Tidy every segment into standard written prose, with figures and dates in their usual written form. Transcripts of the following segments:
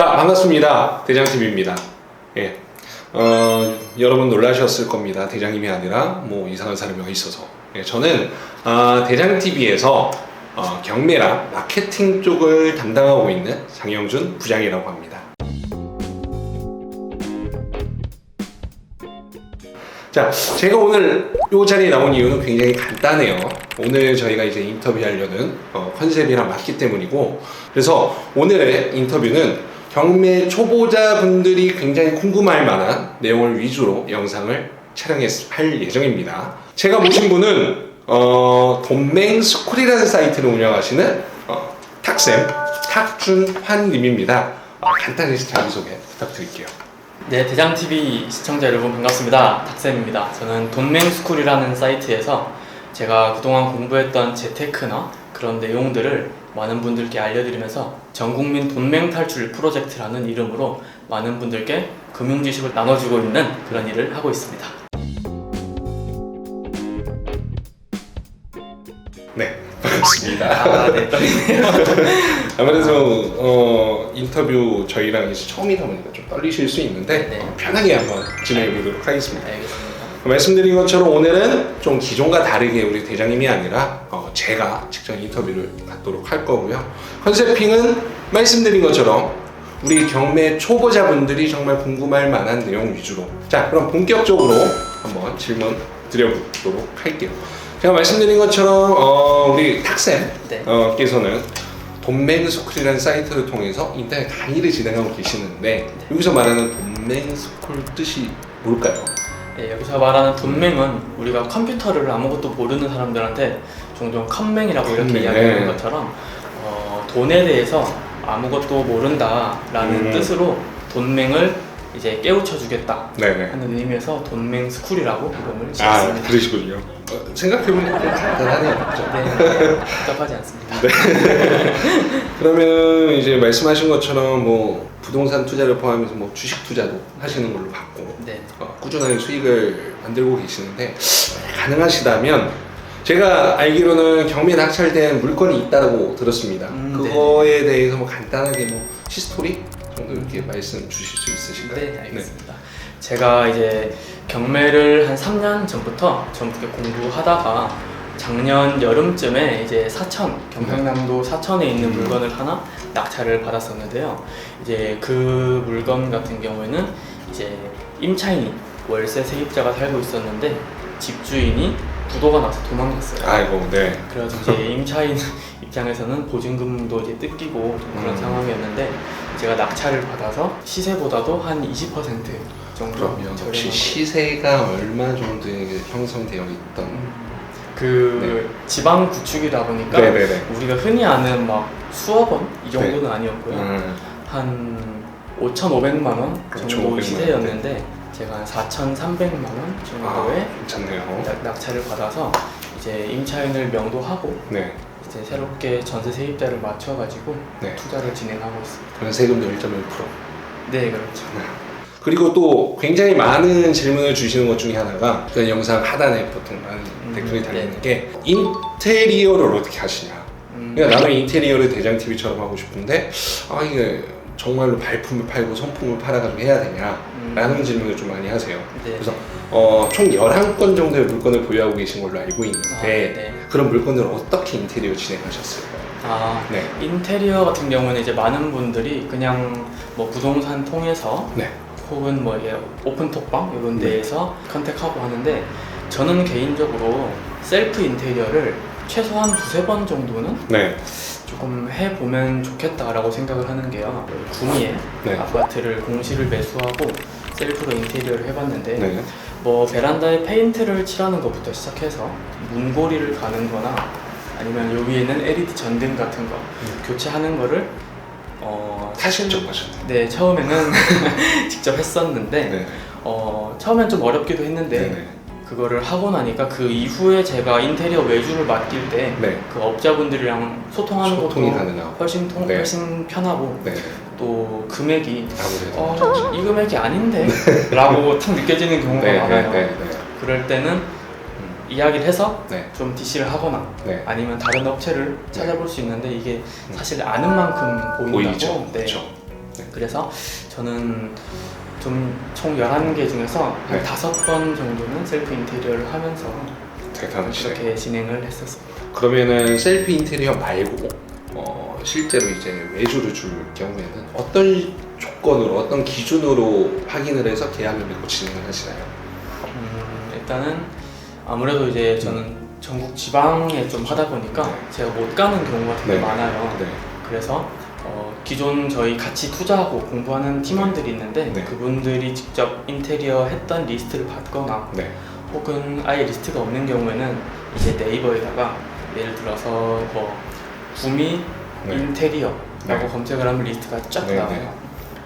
자, 반갑습니다. 대장TV입니다. 예. 여러분 놀라셨을 겁니다. 대장님이 아니라 뭐 이상한 사람이 어디 있어서. 예, 저는 대장TV에서 경매랑 마케팅 쪽을 담당하고 있는 장영준 부장이라고 합니다. 자, 제가 오늘 이 자리에 나온 이유는 굉장히 간단해요. 오늘 저희가 이제 인터뷰하려는 컨셉이랑 맞기 때문이고, 그래서 오늘의 인터뷰는 경매 초보자분들이 굉장히 궁금할 만한 내용을 위주로 영상을 할 예정입니다. 제가 모신 분은 돈맹스쿨이라는 사이트를 운영하시는 탁쌤, 탁준환님입니다. 간단히 자기소개 부탁드릴게요. 네, 대장TV 시청자 여러분 반갑습니다. 탁쌤입니다. 저는 돈맹스쿨이라는 사이트에서 제가 그동안 공부했던 재테크나 그런 내용들을 많은 분들께 알려드리면서 전국민 돈맹 탈출 프로젝트라는 이름으로 많은 분들께 금융 지식을 나눠주고 있는 그런 일을 하고 있습니다. 네, 반갑습니다. 네, 떨리네요. 아무래도 인터뷰 저희랑 이제 처음이다 보니까 좀 떨리실 수 있는데 네. 편하게 한번 진행해 보도록 하겠습니다. 알겠습니다. 말씀드린 것처럼 오늘은 좀 기존과 다르게 우리 대장님이 아니라 제가 직접 인터뷰를 갖도록 할 거고요. 컨셉핑은 말씀드린 것처럼 우리 경매 초보자분들이 정말 궁금할 만한 내용 위주로. 자, 그럼 본격적으로 한번 질문 드려보도록 할게요. 제가 말씀드린 것처럼 우리 탁쌤께서는 돈맹스쿨이라는 사이트를 통해서 인터넷 강의를 진행하고 계시는데 여기서 말하는 돈맹스쿨 뜻이 뭘까요? 네, 여기서 말하는 돈맹은 우리가 컴퓨터를 아무것도 모르는 사람들한테 종종 컴맹이라고 이렇게 이야기하는 것처럼 돈에 대해서 아무것도 모른다라는 뜻으로 돈맹을 이제 깨우쳐 주겠다 하는 의미에서 돈맹스쿨이라고 이름을 지었습니다. 그러시군요. 생각해보니까 간단하네요. 그렇죠? 네, 복잡하지 않습니다. 네. 그러면 이제 말씀하신 것처럼 뭐 부동산 투자를 포함해서 뭐 주식 투자도 하시는 걸로 봤고 네. 꾸준하게 수익을 만들고 계시는데 가능하시다면 제가 알기로는 경매에 낙찰된 물건이 있다고 들었습니다. 그거에 대해서 뭐 간단하게 뭐 히스토리 정도 이렇게 말씀 주실 수 있으신가요? 네, 알겠습니다. 제가 이제 경매를 한 3년 전부터 전국에 공부하다가 작년 여름쯤에 이제 경상남도 사천에 있는 물건을 하나 낙찰을 받았었는데요. 이제 그 물건 같은 경우에는 이제 임차인이 월세 세입자가 살고 있었는데 집주인이 부도가 나서 도망갔어요. 아이고, 네. 그래서 이제 임차인 입장에서는 보증금도 이제 뜯기고 좀 그런 상황이었는데 제가 낙찰을 받아서 시세보다도 한 20% 정도. 그러면 혹시 시세가 얼마 정도에 형성되어 있던? 지방 구축이다 보니까 네네네. 우리가 흔히 아는 막 수억 원 이 정도는 아니었고요. 한 5,500만 원 정도 시세였는데 제가 한 4,300만 원 정도의 괜찮네요. 낙찰을 받아서 이제 임차인을 명도하고 네. 이제 새롭게 전세 세입자를 맞춰가지고 네. 투자를 진행하고 있습니다. 그럼 세금도 1.1%. 네, 그렇죠. 그리고 또 굉장히 많은 질문을 주시는 것 중에 하나가 그 영상 하단에 보통 많은 댓글이 달리는 게 인테리어를 어떻게 하시냐. 그러니까 나는 인테리어를 대장TV처럼 하고 싶은데 이게 정말로 발품을 팔고 성품을 팔아가지고 해야 되냐라는 질문을 좀 많이 하세요. 네. 그래서 총 11건 정도의 물건을 보유하고 계신 걸로 알고 있는데 네. 그런 물건들을 어떻게 인테리어 진행하셨어요? 네. 인테리어 같은 경우는 이제 많은 분들이 그냥 뭐 부동산 통해서 네. 혹은 뭐 오픈톡방 이런 데에서 컨택하고 하는데 저는 개인적으로 셀프 인테리어를 최소한 2-3번 정도는 조금 해보면 좋겠다라고 생각을 하는 게요. 구미에 아파트를 공시를 매수하고 셀프로 인테리어를 해봤는데 뭐 베란다에 페인트를 칠하는 것부터 시작해서 문고리를 가는 거나 아니면 요 위에는 LED 전등 같은 거 교체하는 거를 직접 하셨나요? 네, 처음에는 직접 했었는데 처음엔 좀 어렵기도 했는데 그거를 하고 나니까 그 이후에 제가 인테리어 외주를 맡길 때 그 업자분들이랑 소통하는 소통이 것도 가능하고 훨씬 편하고 또 금액이 아무래도 이 금액이 아닌데 라고 탁 느껴지는 경우가 많아요. 그럴 때는 이야기를 해서 좀 DC를 하거나 아니면 다른 업체를 찾아볼 수 있는데 이게 사실 아는 만큼 보인다고. 그렇죠. 네. 그래서 저는 좀 총 11개 중에서 네. 한 5번 정도는 셀프 인테리어를 하면서 대단하시네. 그렇게 진행을 했었습니다. 그러면은 셀프 인테리어 말고 실제로 이제 외주를 줄 경우에는 어떤 조건으로 어떤 기준으로 확인을 해서 계약을 맺고 진행을 하시나요? 일단은 아무래도 이제 저는 전국 지방에 좀 하다 보니까 네. 제가 못 가는 경우가 되게 네. 많아요. 네. 그래서 기존 저희 같이 투자하고 공부하는 팀원들이 있는데 네. 그분들이 직접 인테리어 했던 리스트를 받거나 네. 혹은 아예 리스트가 없는 경우에는 이제 네이버에다가 예를 들어서 뭐 구미 네. 인테리어라고 네. 검색을 하면 리스트가 쫙 네, 나와요. 네.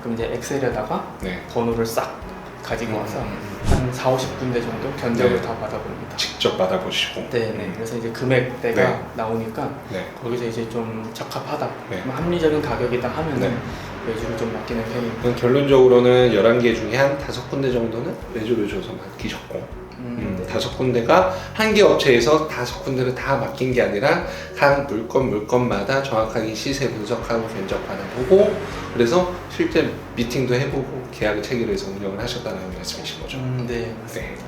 그럼 이제 엑셀에다가 네. 번호를 싹 가지고 와서 한 40-50군데 정도 견적을 네. 다 받아봅니다. 직접 받아보시고. 네네. 그래서 이제 금액대가 네. 나오니까 네. 거기서 이제 좀 적합하다, 네. 좀 합리적인 가격이다 하면은 네. 외주를 좀 맡기는 편입니다. 그럼 결론적으로는 11개 중에 한 5군데 정도는 외주를 줘서 맡기셨고 네. 5군데가 한 개 업체에서 5군데를 다 맡긴 게 아니라 각 물건마다 정확하게 시세 분석하고 견적 받아보고 그래서 실제 미팅도 해보고 계약을 체결해서 운영을 하셨다는 말씀이신 거죠? 네, 맞습니다.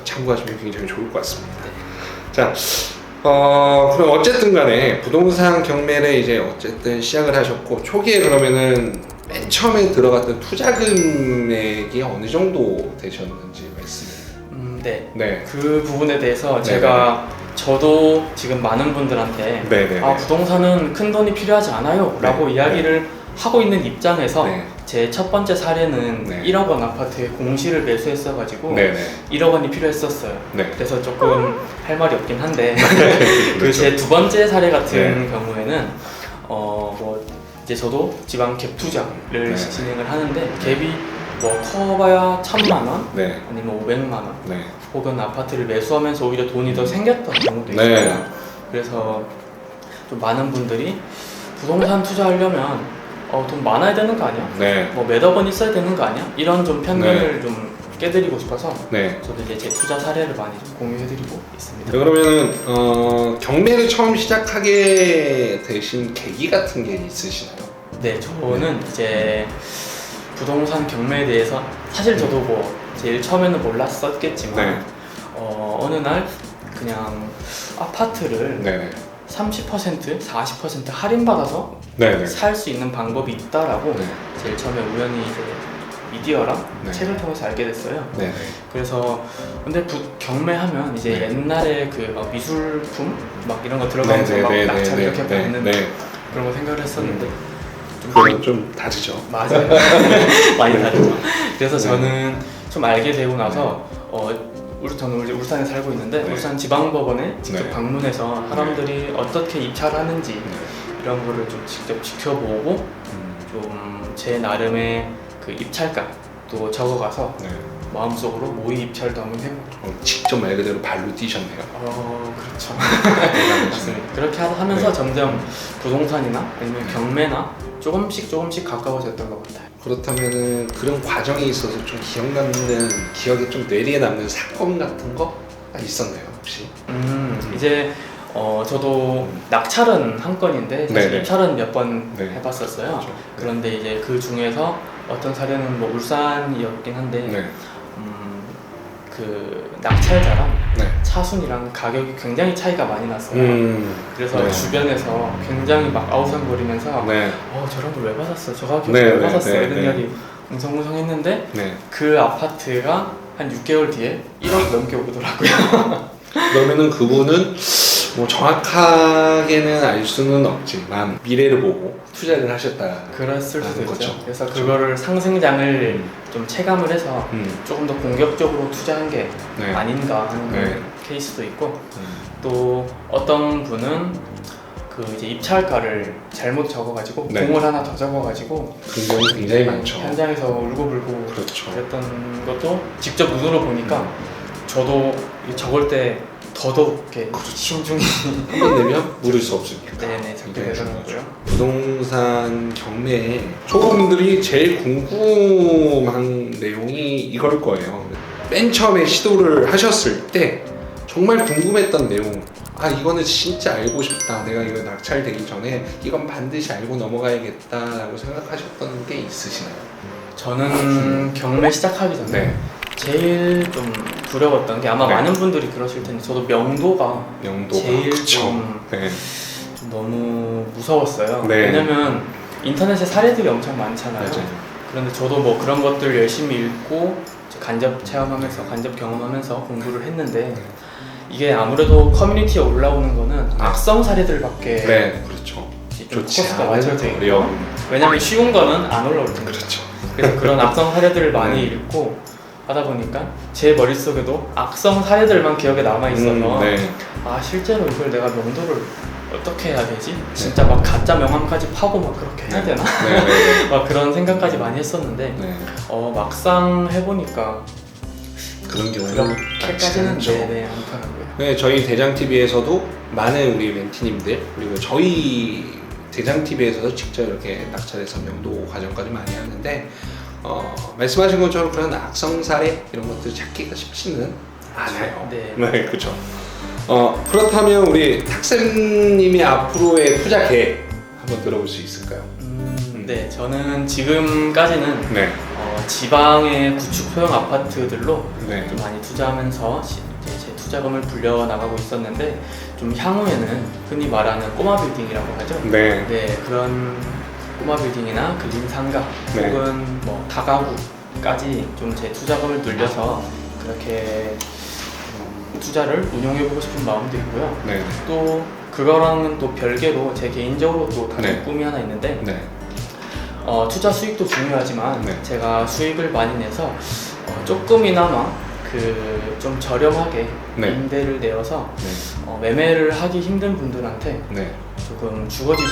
참고하시면 굉장히 좋을 것 같습니다. 자, 그럼 어쨌든 간에 부동산 경매를 이제 어쨌든 시작을 하셨고 초기에 그러면은 맨 처음에 들어갔던 투자 금액이 어느 정도 되셨는지 말씀을. 네. 네. 그 부분에 대해서 네네. 제가 저도 지금 많은 분들한테 네네. 아, 부동산은 큰 돈이 필요하지 않아요 라고 네. 이야기를 하고 있는 입장에서 네. 제 첫 번째 사례는 네. 1억 원 아파트에 공시를 매수했어가지고 네네. 1억 원이 필요했었어요. 네. 그래서 조금 할 말이 없긴 한데 그 그렇죠. 제 두 번째 사례 같은 네. 경우에는 뭐 이제 저도 지방 갭 투자를 네. 진행을 하는데 갭이 뭐 커봐야 1,000만 원 네. 아니면 500만 원 네. 혹은 아파트를 매수하면서 오히려 돈이 더 생겼던 경우도 네. 있어요. 그래서 좀 많은 분들이 부동산 투자하려면 돈 많아야 되는 거 아니야? 네. 뭐 몇억 원 있어야 되는 거 아니야? 이런 좀 편견을 좀 깨드리고 싶어서 네. 저도 이제 제 투자 사례를 많이 좀 공유해드리고 있습니다. 그러면은 경매를 처음 시작하게 되신 계기 같은 게 있으시나요? 네, 저는 이제 부동산 경매에 대해서 사실 저도 뭐 제일 처음에는 몰랐었겠지만 네. 어느 날 그냥 아파트를 네네. 30%, 40% 할인받아서 네네. 살 수 있는 방법이 있다라고 네. 제일 처음에 우연히 이제 미디어랑 네. 책을 통해서 알게 됐어요. 네네. 그래서 근데 경매하면 이제 네. 옛날에 그 막 미술품 막 이런 거 들어가면서 막 낙찰 이렇게 받는 네. 그런 거 생각을 했었는데 그건 좀 다르죠. 맞아요. 많이 다르죠. 그래서 네. 저는 좀 알게 되고 나서 저는 이제 울산에 살고 있는데 네. 울산 지방법원에 직접 네. 방문해서 사람들이 어떻게 입찰하는지 네. 이런 거를 좀 직접 지켜보고 좀 제 나름의 그 입찰값도 적어가서 네. 마음속으로 모의 입찰도 한번 해보고 직접 말 그대로 발로 뛰셨네요. 그렇죠. 대단하시네. 맞습니다. 그렇게 하면서 네. 점점 부동산이나 아니면 경매나 조금씩 가까워졌던 것 같아요. 그렇다면은 그런 과정에 있어서 좀 기억에 좀 뇌리에 남는 사건 같은 거가 있었나요 혹시? 이제 저도 낙찰은 한 건인데 사실 네네. 입찰은 몇 번 네. 해봤었어요. 그렇죠. 그런데 이제 그 중에서 어떤 사례는 뭐 울산이었긴 한데 네. 그 낙찰자랑 네. 차순이랑 가격이 굉장히 차이가 많이 났어요. 그래서 네. 주변에서 굉장히 막 아우성거리면서 네. 저런 걸 왜 받았어? 저 가격 네, 왜 네, 받았어? 네, 이런 네. 이야기 웅성웅성했는데 네. 그 아파트가 한 6개월 뒤에 1억 넘게 오더라고요. 그러면은 그분은 뭐 정확하게는 알 수는 없지만 미래를 보고 투자를 하셨다. 그랬을 수도 있죠. 거죠. 그래서 그거를 상승장을 좀 체감을 해서 음. 조금 더 공격적으로 투자한 게 네. 아닌가 하는 네. 케이스도 있고 또 어떤 분은 그 이제 입찰가를 잘못 적어가지고 네. 공을 하나 더 적어가지고 그런 경우 굉장히 많죠. 현장에서 울고불고 그렇죠. 그랬던 것도 직접 눈으로 보니까 저도 이 적을 때 더더욱 이렇게 신중히 한번 내면 물을 수 없으니까. 네네 적게 굉장히 되더라고요. 중요하죠. 부동산 경매에 초보분들이 제일 궁금한 내용이 이걸 거예요. 맨 처음에 시도를 하셨을 때 정말 궁금했던 내용, 아 이거는 진짜 알고 싶다, 내가 이거 낙찰되기 전에 이건 반드시 알고 넘어가야겠다라고 생각하셨던 게 있으시나요? 저는 경매 시작하기 전에 네. 제일 좀 두려웠던 게 아마 네. 많은 분들이 그러실 텐데 저도 명도가 제일 그쵸. 좀 네. 너무 무서웠어요. 네. 왜냐면 인터넷에 사례들이 엄청 많잖아요. 맞아요. 그런데 저도 뭐 그런 것들 열심히 읽고 간접 체험하면서 간접 경험하면서 공부를 했는데 이게 아무래도 커뮤니티에 올라오는 거는 악성 사례들밖에 네, 그렇죠. 좀 좋지 포커스가 않은 맞춰져 있고 어려움. 왜냐면 쉬운 거는 안 올라올 텐데 그렇죠. 그래서 그런 악성 사례들을 많이 읽고 하다 보니까 제 머릿속에도 악성 사례들만 기억에 남아있어서 네. 아 실제로 이걸 내가 명도를 어떻게 해야 되지? 진짜 막 가짜 명함까지 파고 막 그렇게 해야 되나? 네, 네, 막 그런 생각까지 많이 했었는데 네. 막상 해보니까 그런 경우는 많지 그렇게까지는 않죠. 네네 않더라고요. 네, 저희 대장TV에서도 많은 우리 멘티님들 그리고 저희 대장TV에서도 직접 이렇게 낙찰해서 명도 과정까지 많이 하는데 말씀하신 것처럼 그런 악성 사례 이런 것들 찾기가 쉽지는 않아요. 네. 네, 그렇죠. 그렇다면 우리 탁쌤님이 앞으로의 투자 계획 한번 들어볼 수 있을까요? 네, 저는 지금까지는 네. 지방의 구축 소형 아파트들로 네. 좀 많이 투자하면서 이제 제 투자금을 불려 나가고 있었는데 좀 향후에는 흔히 말하는 꼬마 빌딩이라고 하죠. 네. 네, 그런 꼬마 빌딩이나 그린 상가 네. 혹은 뭐 다가구까지 좀 제 투자금을 늘려서 그렇게 투자를 운용해보고 싶은 마음도 있고요. 네. 또 그거랑은 또 별개로 제 개인적으로 또 다른 네. 꿈이 하나 있는데 네. 투자 수익도 중요하지만 네. 제가 수익을 많이 내서 조금이나마 좀 저렴하게 네. 임대를 내어서 네. 매매를 하기 힘든 분들한테 네. 조금 주거지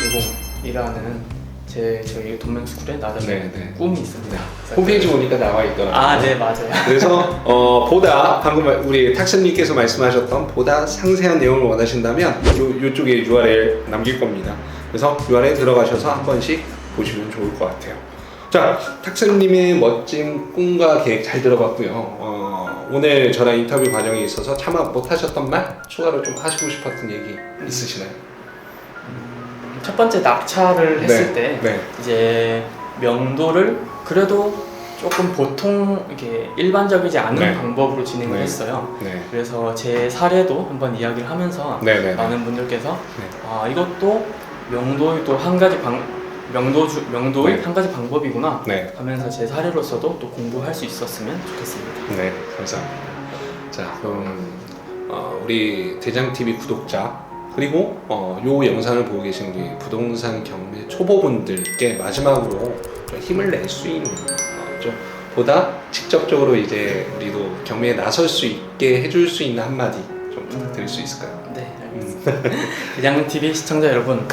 제공이라는 저희 돈맨스쿨의 나름의 네, 네. 꿈이 있습니다. 홈페이지 보니까 나와 있더라고요. 아, 네, 맞아요. 그래서 보다 방금 우리 탁쌤님께서 말씀하셨던 보다 상세한 내용을 원하신다면 요쪽에 URL 남길 겁니다. 그래서 URL 들어가셔서 한 번씩 보시면 좋을 것 같아요. 자, 탁쌤님의 멋진 꿈과 계획 잘 들어봤고요. 오늘 저랑 인터뷰 과정에 있어서 참아 못하셨던 말 추가로 좀 하시고 싶었던 얘기 있으시나요? 첫 번째 낙찰을 했을 때 네. 이제 명도를 그래도 조금 보통 이렇게 일반적이지 않은 네. 방법으로 진행을 네. 했어요. 네. 그래서 제 사례도 한번 이야기를 하면서 네. 네. 많은 분들께서 네. 이것도 명도의 또 한 가지 명도의 네. 한 가지 방법이구나 네. 하면서 제 사례로서도 또 공부할 수 있었으면 좋겠습니다. 네, 감사합니다. 자, 그럼 우리 대장TV 구독자 그리고 요 영상을 보고 계신 우리 부동산 경매 초보분들께 마지막으로 좀 힘을 낼 수 있는 좀 보다 직접적으로 이제 우리도 경매에 나설 수 있게 해줄 수 있는 한마디 좀 부탁드릴 수 있을까요? 네, 알겠습니다. 대장TV 시청자 여러분,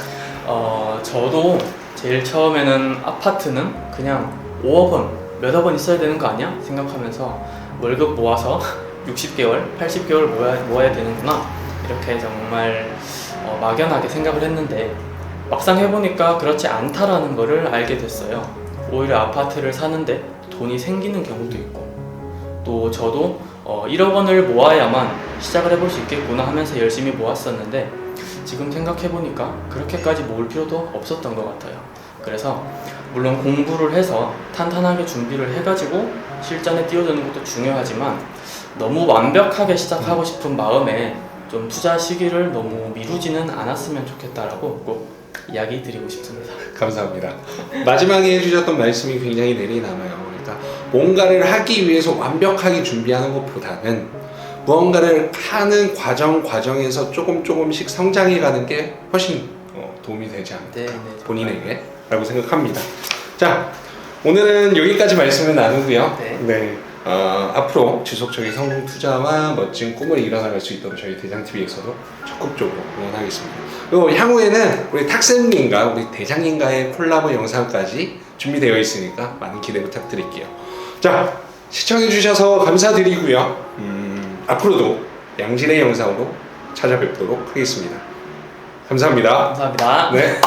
저도 제일 처음에는 아파트는 그냥 5억 원, 몇억 원 있어야 되는 거 아니야? 생각하면서 월급 모아서 60개월, 80개월 모아야 되는구나 이렇게 정말 막연하게 생각을 했는데 막상 해보니까 그렇지 않다라는 거를 알게 됐어요. 오히려 아파트를 사는데 돈이 생기는 경우도 있고 또 저도 1억 원을 모아야만 시작을 해볼 수 있겠구나 하면서 열심히 모았었는데 지금 생각해보니까 그렇게까지 모을 필요도 없었던 것 같아요. 그래서 물론 공부를 해서 탄탄하게 준비를 해가지고 실전에 뛰어드는 것도 중요하지만 너무 완벽하게 시작하고 싶은 마음에 좀 투자 시기를 너무 미루지는 않았으면 좋겠다라고 꼭 이야기 드리고 싶습니다. 감사합니다. 마지막에 해주셨던 말씀이 굉장히 내리남아요. 그러니까 뭔가를 하기 위해서 완벽하게 준비하는 것보다는 무언가를 하는 과정에서 조금씩 성장해가는 게 훨씬 도움이 되지 않을까 네, 본인에게 라고 생각합니다. 자, 오늘은 여기까지 말씀을 나누고요. 네. 앞으로 지속적인 성공 투자와 멋진 꿈을 이뤄나갈 수 있도록 저희 대장TV에서도 적극적으로 응원하겠습니다. 그리고 향후에는 우리 탁쌤님과 우리 대장님과의 콜라보 영상까지 준비되어 있으니까 많은 기대 부탁드릴게요. 자, 시청해주셔서 감사드리고요. 앞으로도 양질의 영상으로 찾아뵙도록 하겠습니다. 감사합니다. 감사합니다. 네.